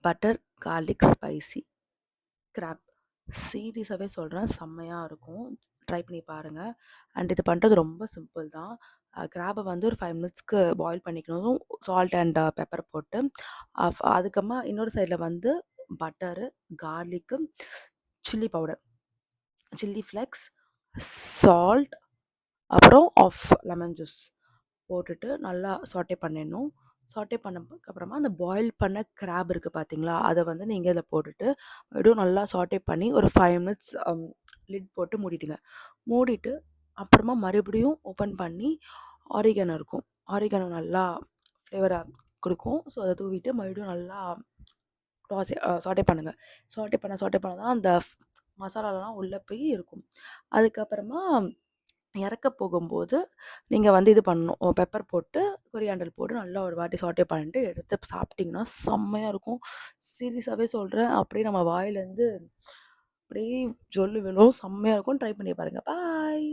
Butter garlic spicy graph. சீரியஸாகவே சொல்கிறேன், செம்மையாக இருக்கும். ட்ரை பண்ணி பாருங்கள். அண்ட் இது பண்ணுறது ரொம்ப சிம்பிள் தான். கிராபை வந்து ஒரு 5 மினிட்ஸ்க்கு பாயில் பண்ணிக்கணும், சால்ட் அண்ட் பெப்பர் போட்டு. அதுக்கப்புறமா இன்னொரு சைடில் வந்து butter, garlic, chilli powder, chilli flex, salt, அப்புறம் ஆஃப் லெமன் ஜூஸ் போட்டுட்டு நல்லா சாட்டே பண்ணிடணும். சாட்டே பண்ணதுக்கப்புறமா அந்த பாயில் பண்ண கிராப் இருக்குது பார்த்தீங்களா, அதை வந்து நீங்கள் இதில் போட்டுட்டு மறுபடியும் நல்லா சாட்டே பண்ணி ஒரு 5 மினிட்ஸ் லிட் போட்டு மூடிடுங்க. மூடிட்டு அப்புறமா மறுபடியும் ஓப்பன் பண்ணி ஆரிகனோ இருக்கும், ஆரிகனோ நல்லா ஃப்ளேவராக கொடுக்கும். ஸோ அதை தூவிட்டு மறுபடியும் நல்லா சாட்டே பண்ணுங்கள். சாட்டே பண்ண தான் அந்த மசாலாலாம் உள்ளே போய் இருக்கும். அதுக்கப்புறமா இறக்க போகும்போது நீங்கள் வந்து இது பண்ணணும், பெப்பர் போட்டு கொரியாண்டர் போட்டு நல்லா ஒரு வாட்டி சாட்டே பண்ணிட்டு எடுத்து சாப்பிட்டிங்கன்னா செம்மையாக இருக்கும். சீரியஸாகவே சொல்கிறேன், அப்படியே நம்ம வாயிலேருந்து அப்படியே ஜொல்லு விழும். செம்மையாக இருக்கும். ட்ரை பண்ணி பாருங்கள். பாய்.